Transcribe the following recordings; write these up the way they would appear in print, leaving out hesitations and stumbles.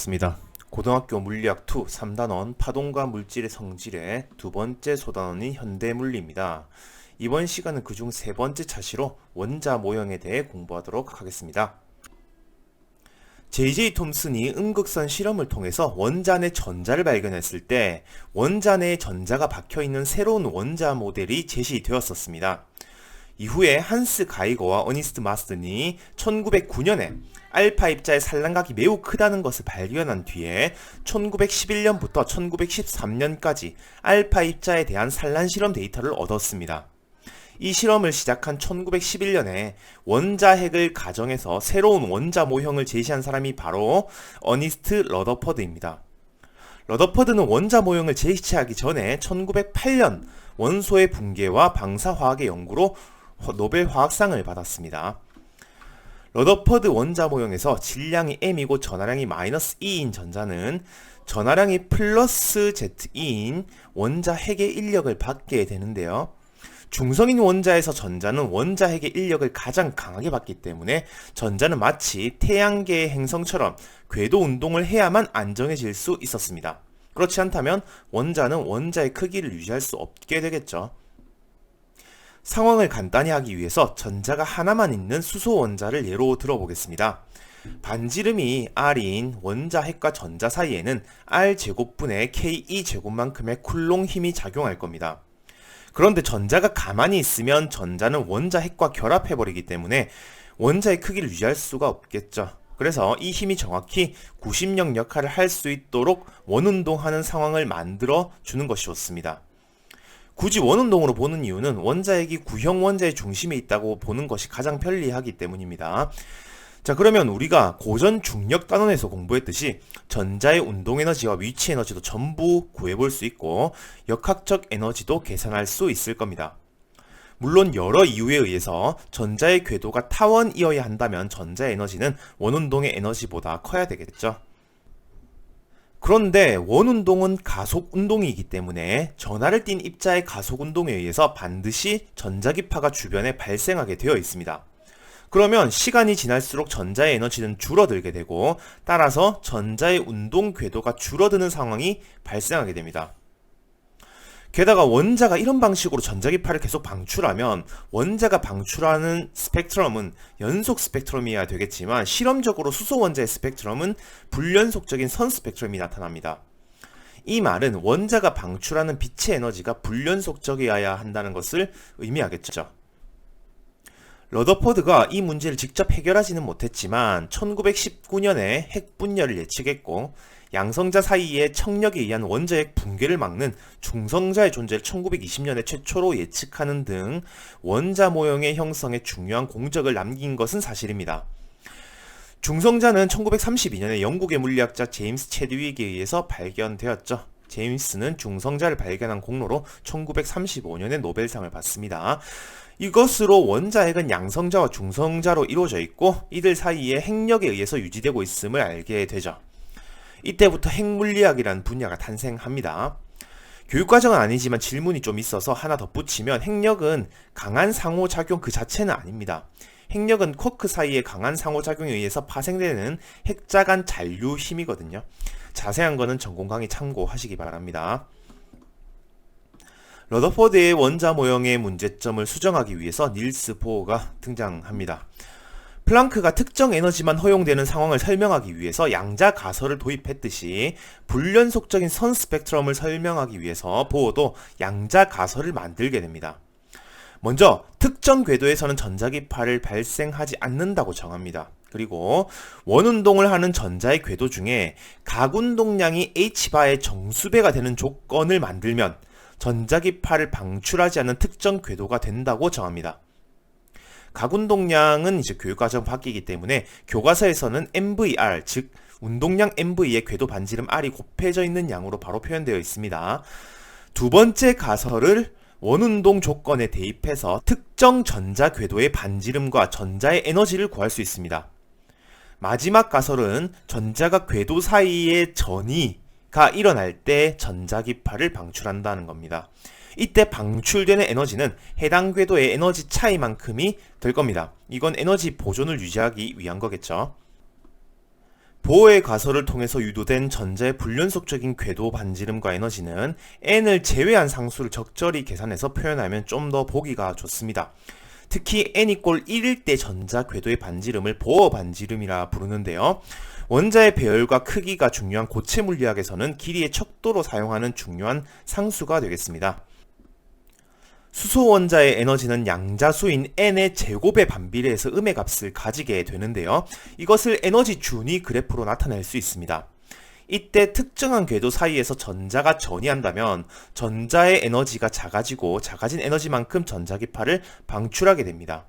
반갑습니다. 고등학교 물리학 2 3단원 파동과 물질의 성질의 두 번째 소단원인 현대물리입니다. 이번 시간은 그중 세 번째 차시로 원자 모형에 대해 공부하도록 하겠습니다. J.J. 톰슨이 음극선 실험을 통해서 원자 내 전자를 발견했을 때 원자 내에 전자가 박혀있는 새로운 원자 모델이 제시되었었습니다. 이후에 한스 가이거와 어니스트 마스든이 1909년에 알파 입자의 산란각이 매우 크다는 것을 발견한 뒤에 1911년부터 1913년까지 알파 입자에 대한 산란 실험 데이터를 얻었습니다. 이 실험을 시작한 1911년에 원자핵을 가정해서 새로운 원자 모형을 제시한 사람이 바로 어니스트 러더퍼드입니다. 러더퍼드는 원자 모형을 제시하기 전에 1908년 원소의 붕괴와 방사화학의 연구로 노벨 화학상을 받았습니다. 러더퍼드 원자 모형에서 질량이 m이고 전하량이 -e인 전자는 전하량이 플러스 ze인 원자 핵의 인력을 받게 되는데요. 중성인 원자에서 전자는 원자 핵의 인력을 가장 강하게 받기 때문에 전자는 마치 태양계의 행성처럼 궤도 운동을 해야만 안정해질 수 있었습니다. 그렇지 않다면 원자는 원자의 크기를 유지할 수 없게 되겠죠. 상황을 간단히 하기 위해서 전자가 하나만 있는 수소 원자를 예로 들어보겠습니다. 반지름이 r인 원자 핵과 전자 사이에는 r제곱분의 ke 제곱만큼의 쿨롱 힘이 작용할 겁니다. 그런데 전자가 가만히 있으면 전자는 원자 핵과 결합해버리기 때문에 원자의 크기를 유지할 수가 없겠죠. 그래서 이 힘이 정확히 구심력 역할을 할 수 있도록 원운동하는 상황을 만들어 주는 것이 좋습니다. 굳이 원운동으로 보는 이유는 원자핵이 구형 원자의 중심에 있다고 보는 것이 가장 편리하기 때문입니다. 자, 그러면 우리가 고전 중력 단원에서 공부했듯이 전자의 운동 에너지와 위치 에너지도 전부 구해볼 수 있고 역학적 에너지도 계산할 수 있을 겁니다. 물론 여러 이유에 의해서 전자의 궤도가 타원이어야 한다면 전자의 에너지는 원운동의 에너지보다 커야 되겠죠. 그런데 원운동은 가속운동이기 때문에 전하를 띤 입자의 가속운동에 의해서 반드시 전자기파가 주변에 발생하게 되어 있습니다. 그러면 시간이 지날수록 전자의 에너지는 줄어들게 되고 따라서 전자의 운동 궤도가 줄어드는 상황이 발생하게 됩니다. 게다가 원자가 이런 방식으로 전자기파를 계속 방출하면 원자가 방출하는 스펙트럼은 연속 스펙트럼이어야 되겠지만 실험적으로 수소 원자의 스펙트럼은 불연속적인 선 스펙트럼이 나타납니다. 이 말은 원자가 방출하는 빛의 에너지가 불연속적이어야 한다는 것을 의미하겠죠. 러더퍼드가 이 문제를 직접 해결하지는 못했지만 1919년에 핵분열을 예측했고 양성자 사이의 청력에 의한 원자핵 붕괴를 막는 중성자의 존재를 1920년에 최초로 예측하는 등 원자 모형의 형성에 중요한 공적을 남긴 것은 사실입니다. 중성자는 1932년에 영국의 물리학자 제임스 체드윅에 의해서 발견되었죠. 제임스는 중성자를 발견한 공로로 1935년에 노벨상을 받습니다. 이것으로 원자핵은 양성자와 중성자로 이루어져 있고 이들 사이에 핵력에 의해서 유지되고 있음을 알게 되죠. 이때부터 핵물리학이라는 분야가 탄생합니다. 교육과정은 아니지만 질문이 좀 있어서 하나 덧붙이면 핵력은 강한 상호작용 그 자체는 아닙니다. 핵력은 쿼크 사이의 강한 상호작용에 의해서 파생되는 핵자 간 잔류 힘이거든요. 자세한 거는 전공 강의 참고하시기 바랍니다. 러더퍼드의 원자 모형의 문제점을 수정하기 위해서 닐스 보어가 등장합니다. 플랑크가 특정 에너지만 허용되는 상황을 설명하기 위해서 양자 가설을 도입했듯이 불연속적인 선 스펙트럼을 설명하기 위해서 보어도 양자 가설을 만들게 됩니다. 먼저 특정 궤도에서는 전자기파를 발생하지 않는다고 정합니다. 그리고 원운동을 하는 전자의 궤도 중에 각운동량이 h바의 정수배가 되는 조건을 만들면 전자기파를 방출하지 않는 특정 궤도가 된다고 정합니다. 각운동량은 이제 교육과정 바뀌기 때문에 교과서에서는 MVR, 즉 운동량 MV의 궤도 반지름 R이 곱해져 있는 양으로 바로 표현되어 있습니다. 두 번째 가설을 원운동 조건에 대입해서 특정 전자 궤도의 반지름과 전자의 에너지를 구할 수 있습니다. 마지막 가설은 전자가 궤도 사이의 전이가 일어날 때 전자기파를 방출한다는 겁니다. 이때 방출되는 에너지는 해당 궤도의 에너지 차이만큼이 될 겁니다. 이건 에너지 보존을 유지하기 위한 거겠죠. 보어의 가설을 통해서 유도된 전자의 불연속적인 궤도 반지름과 에너지는 n을 제외한 상수를 적절히 계산해서 표현하면 좀 더 보기가 좋습니다. 특히 n=1일 때 전자 궤도의 반지름을 보어 반지름이라 부르는데요. 원자의 배열과 크기가 중요한 고체 물리학에서는 길이의 척도로 사용하는 중요한 상수가 되겠습니다. 수소 원자의 에너지는 양자수인 n의 제곱에 반비례해서 음의 값을 가지게 되는데요. 이것을 에너지 준위 그래프로 나타낼 수 있습니다. 이때 특정한 궤도 사이에서 전자가 전이한다면 전자의 에너지가 작아지고 작아진 에너지만큼 전자기파를 방출하게 됩니다.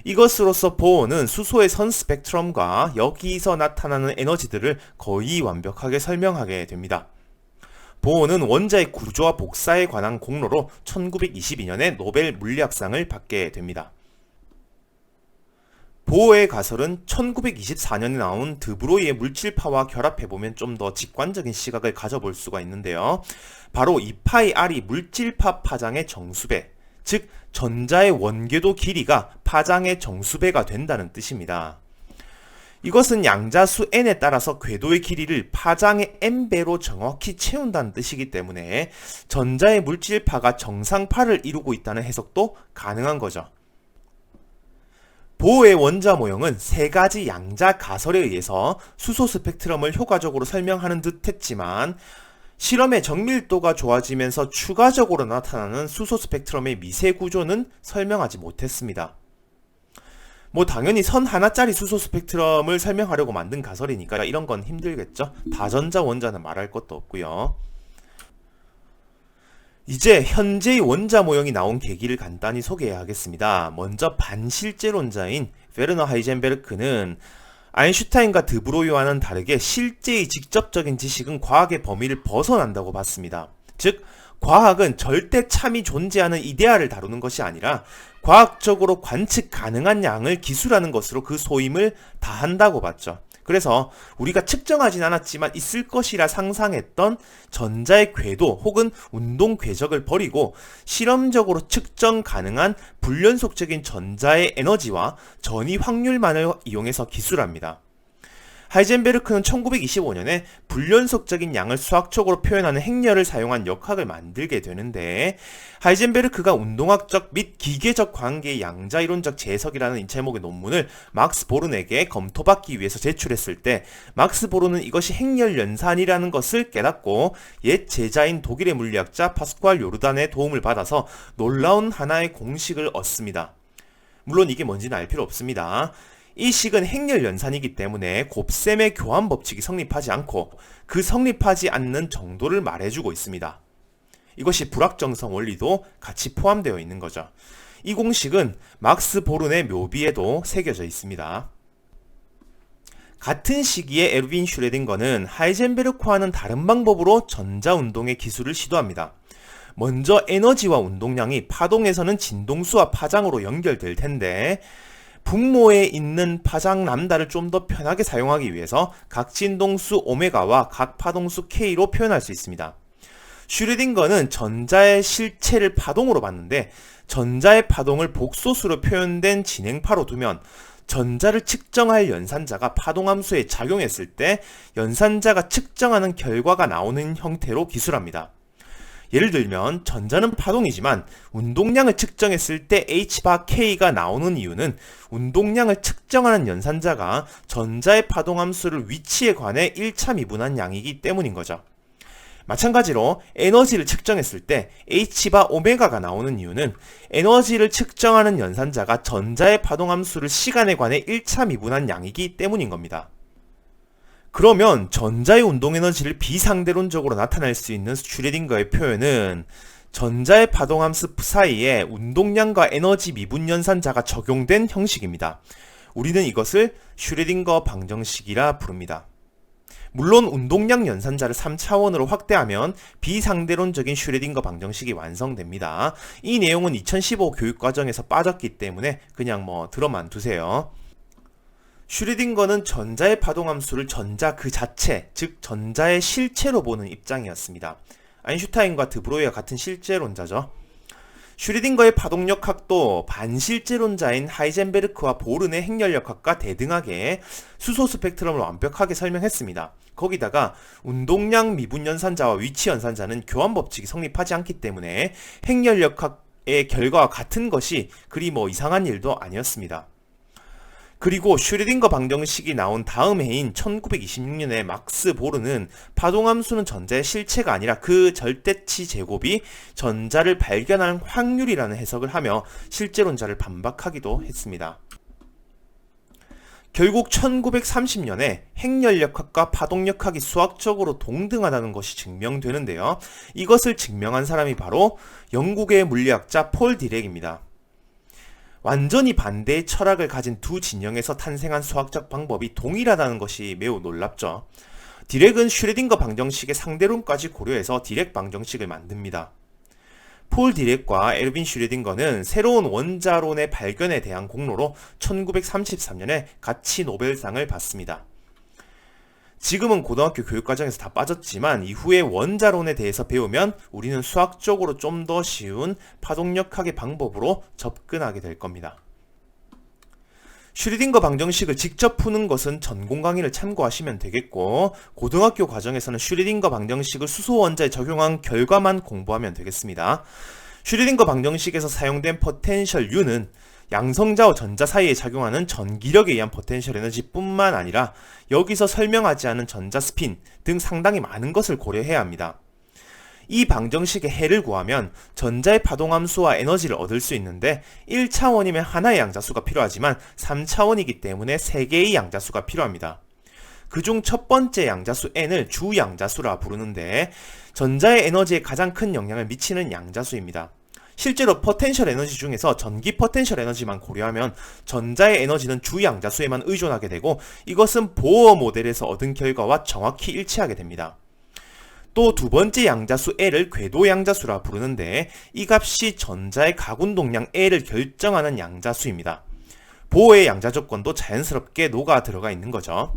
이것으로서 보어는 수소의 선 스펙트럼과 여기서 나타나는 에너지들을 거의 완벽하게 설명하게 됩니다. 보어는 원자의 구조와 복사에 관한 공로로 1922년에 노벨 물리학상을 받게 됩니다. 보어의 가설은 1924년에 나온 드브로이의 물질파와 결합해보면 좀 더 직관적인 시각을 가져볼 수가 있는데요. 바로 2πr이 물질파 파장의 정수배, 즉 전자의 원궤도 길이가 파장의 정수배가 된다는 뜻입니다. 이것은 양자수 n에 따라서 궤도의 길이를 파장의 n배로 정확히 채운다는 뜻이기 때문에 전자의 물질파가 정상파를 이루고 있다는 해석도 가능한 거죠. 보어의 원자 모형은 세 가지 양자 가설에 의해서 수소 스펙트럼을 효과적으로 설명하는 듯 했지만 실험의 정밀도가 좋아지면서 추가적으로 나타나는 수소 스펙트럼의 미세 구조는 설명하지 못했습니다. 당연히 선 하나짜리 수소 스펙트럼을 설명하려고 만든 가설이니까 이런 건 힘들겠죠. 다전자 원자는 말할 것도 없고요. 이제 현재의 원자 모형이 나온 계기를 간단히 소개해야 하겠습니다. 먼저 반실제론자인 베르너 하이젠베르크는 아인슈타인과 드브로이와는 다르게 실제의 직접적인 지식은 과학의 범위를 벗어난다고 봤습니다. 즉, 과학은 절대 참이 존재하는 이데아를 다루는 것이 아니라 과학적으로 관측 가능한 양을 기술하는 것으로 그 소임을 다한다고 봤죠. 그래서 우리가 측정하진 않았지만 있을 것이라 상상했던 전자의 궤도 혹은 운동 궤적을 버리고 실험적으로 측정 가능한 불연속적인 전자의 에너지와 전이 확률만을 이용해서 기술합니다. 하이젠베르크는 1925년에 불연속적인 양을 수학적으로 표현하는 행렬을 사용한 역학을 만들게 되는데, 하이젠베르크가 운동학적 및 기계적 관계의 양자이론적 재해석이라는 제목의 논문을 막스 보른에게 검토받기 위해서 제출했을 때 막스 보른은 이것이 행렬 연산이라는 것을 깨닫고 옛 제자인 독일의 물리학자 파스쿠알 요르단의 도움을 받아서 놀라운 하나의 공식을 얻습니다. 물론 이게 뭔지는 알 필요 없습니다. 이 식은 행렬 연산이기 때문에 곱셈의 교환 법칙이 성립하지 않고 그 성립하지 않는 정도를 말해주고 있습니다. 이것이 불확정성 원리도 같이 포함되어 있는 거죠. 이 공식은 막스 보른의 묘비에도 새겨져 있습니다. 같은 시기에 에르빈 슈레딩거는 하이젠베르크와는 다른 방법으로 전자운동의 기술을 시도합니다. 먼저 에너지와 운동량이 파동에서는 진동수와 파장으로 연결될 텐데 분모에 있는 파장 람다를 좀 더 편하게 사용하기 위해서 각 진동수 오메가와 각 파동수 k로 표현할 수 있습니다. 슈레딩거는 전자의 실체를 파동으로 봤는데 전자의 파동을 복소수로 표현된 진행파로 두면 전자를 측정할 연산자가 파동함수에 작용했을 때 연산자가 측정하는 결과가 나오는 형태로 기술합니다. 예를 들면 전자는 파동이지만 운동량을 측정했을 때 h바 k가 나오는 이유는 운동량을 측정하는 연산자가 전자의 파동함수를 위치에 관해 1차 미분한 양이기 때문인 거죠. 마찬가지로 에너지를 측정했을 때 h바 오메가가 나오는 이유는 에너지를 측정하는 연산자가 전자의 파동함수를 시간에 관해 1차 미분한 양이기 때문인 겁니다. 그러면 전자의 운동에너지를 비상대론적으로 나타낼 수 있는 슈레딩거의 표현은 전자의 파동함수 사이에 운동량과 에너지 미분 연산자가 적용된 형식입니다. 우리는 이것을 슈레딩거 방정식이라 부릅니다. 물론 운동량 연산자를 3차원으로 확대하면 비상대론적인 슈레딩거 방정식이 완성됩니다. 이 내용은 2015 교육과정에서 빠졌기 때문에 그냥 들어만 두세요. 슈레딩거는 전자의 파동함수를 전자 그 자체, 즉 전자의 실체로 보는 입장이었습니다. 아인슈타인과 드브로이와 같은 실제론자죠. 슈레딩거의 파동력학도 반실제론자인 하이젠베르크와 보르의 핵연력학과 대등하게 수소 스펙트럼을 완벽하게 설명했습니다. 거기다가 운동량 미분 연산자와 위치 연산자는 교환 법칙이 성립하지 않기 때문에 핵연력학의 결과와 같은 것이 그리 이상한 일도 아니었습니다. 그리고 슈레딩거 방정식이 나온 다음 해인 1926년에 막스 보르는 파동함수는 전자의 실체가 아니라 그 절대치 제곱이 전자를 발견할 확률이라는 해석을 하며 실제론자를 반박하기도 했습니다. 결국 1930년에 핵연력학과 파동력학이 수학적으로 동등하다는 것이 증명되는데요. 이것을 증명한 사람이 바로 영국의 물리학자 폴 디렉입니다. 완전히 반대의 철학을 가진 두 진영에서 탄생한 수학적 방법이 동일하다는 것이 매우 놀랍죠. 디렉은 슈레딩거 방정식의 상대론까지 고려해서 디렉 방정식을 만듭니다. 폴 디렉과 에르빈 슈레딩거는 새로운 원자론의 발견에 대한 공로로 1933년에 같이 노벨상을 받습니다. 지금은 고등학교 교육과정에서 다 빠졌지만 이후에 원자론에 대해서 배우면 우리는 수학적으로 좀 더 쉬운 파동력학의 방법으로 접근하게 될 겁니다. 슈레딩거 방정식을 직접 푸는 것은 전공 강의를 참고하시면 되겠고, 고등학교 과정에서는 슈레딩거 방정식을 수소 원자에 적용한 결과만 공부하면 되겠습니다. 슈레딩거 방정식에서 사용된 포텐셜 U는 양성자와 전자 사이에 작용하는 전기력에 의한 포텐셜 에너지뿐만 아니라 여기서 설명하지 않은 전자 스핀 등 상당히 많은 것을 고려해야 합니다. 이 방정식의 해를 구하면 전자의 파동함수와 에너지를 얻을 수 있는데 1차원이면 하나의 양자수가 필요하지만 3차원이기 때문에 3개의 양자수가 필요합니다. 그중 첫 번째 양자수 n을 주양자수라 부르는데 전자의 에너지에 가장 큰 영향을 미치는 양자수입니다. 실제로 포텐셜 에너지 중에서 전기 포텐셜 에너지만 고려하면 전자의 에너지는 주양자수에만 의존하게 되고 이것은 보어 모델에서 얻은 결과와 정확히 일치하게 됩니다. 또 두 번째 양자수 L을 궤도 양자수라 부르는데 이 값이 전자의 가군동량 L을 결정하는 양자수입니다. 보어의 양자 조건도 자연스럽게 녹아 들어가 있는 거죠.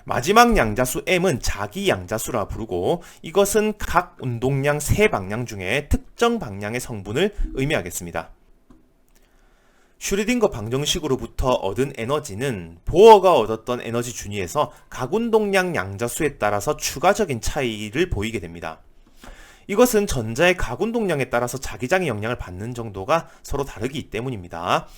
마지막 양자수 M은 자기 양자수라 부르고 이것은 각 운동량 세 방향 중에 특정 방향의 성분을 의미하겠습니다. 슈레딩거 방정식으로부터 얻은 에너지는 보어가 얻었던 에너지 준위에서 각 운동량 양자수에 따라서 추가적인 차이를 보이게 됩니다. 이것은 전자의 각 운동량에 따라서 자기장의 영향을 받는 정도가 서로 다르기 때문입니다.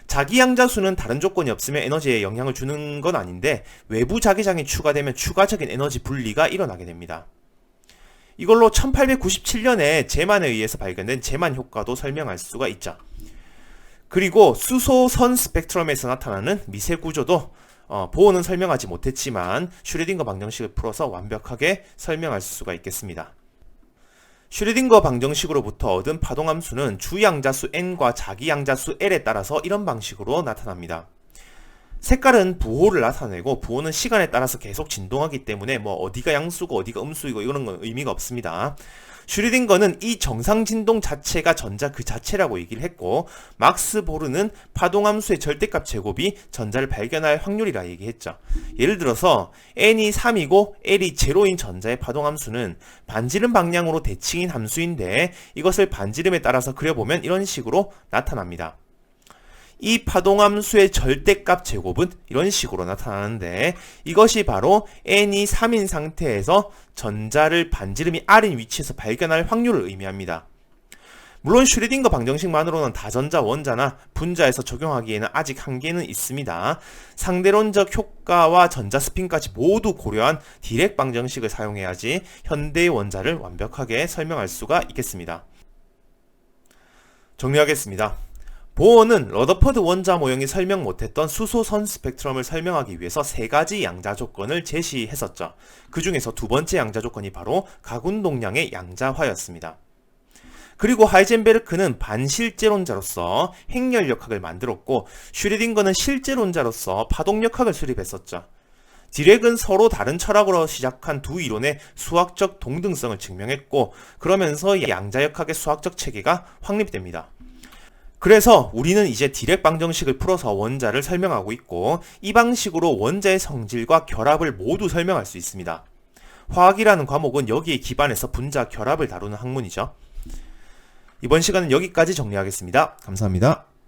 자기 양자수는 다른 조건이 없으면 에너지에 영향을 주는 건 아닌데 외부 자기장이 추가되면 추가적인 에너지 분리가 일어나게 됩니다. 이걸로 1897년에 제만에 의해서 발견된 제만 효과도 설명할 수가 있죠. 그리고 수소선 스펙트럼에서 나타나는 미세 구조도 보어는 설명하지 못했지만 슈레딩거 방정식을 풀어서 완벽하게 설명할 수가 있겠습니다. 슈레딩거 방정식으로부터 얻은 파동함수는 주양자수 n과 자기양자수 l에 따라서 이런 방식으로 나타납니다. 색깔은 부호를 나타내고 부호는 시간에 따라서 계속 진동하기 때문에 어디가 양수고 어디가 음수이고 이런 건 의미가 없습니다. 슈레딩거는 이 정상 진동 자체가 전자 그 자체라고 얘기를 했고 막스 보르는 파동함수의 절대값 제곱이 전자를 발견할 확률이라 얘기했죠. 예를 들어서 n이 3이고 l이 0인 전자의 파동함수는 반지름 방향으로 대칭인 함수인데 이것을 반지름에 따라서 그려보면 이런 식으로 나타납니다. 이 파동함수의 절대값 제곱은 이런 식으로 나타나는데 이것이 바로 n이 3인 상태에서 전자를 반지름이 r인 위치에서 발견할 확률을 의미합니다. 물론 슈레딩거 방정식만으로는 다전자 원자나 분자에서 적용하기에는 아직 한계는 있습니다. 상대론적 효과와 전자 스핀까지 모두 고려한 디렉 방정식을 사용해야지 현대의 원자를 완벽하게 설명할 수가 있겠습니다. 정리하겠습니다. 보어는 러더퍼드 원자 모형이 설명 못했던 수소선 스펙트럼을 설명하기 위해서 세 가지 양자 조건을 제시했었죠. 그 중에서 두 번째 양자 조건이 바로 가군동량의 양자화였습니다. 그리고 하이젠베르크는 반실제론자로서 핵연력학을 만들었고 슈레딩거는 실제론자로서 파동력학을 수립했었죠. 디렉은 서로 다른 철학으로 시작한 두 이론의 수학적 동등성을 증명했고 그러면서 양자역학의 수학적 체계가 확립됩니다. 그래서 우리는 이제 디렉 방정식을 풀어서 원자를 설명하고 있고 이 방식으로 원자의 성질과 결합을 모두 설명할 수 있습니다. 화학이라는 과목은 여기에 기반해서 분자 결합을 다루는 학문이죠. 이번 시간은 여기까지 정리하겠습니다. 감사합니다.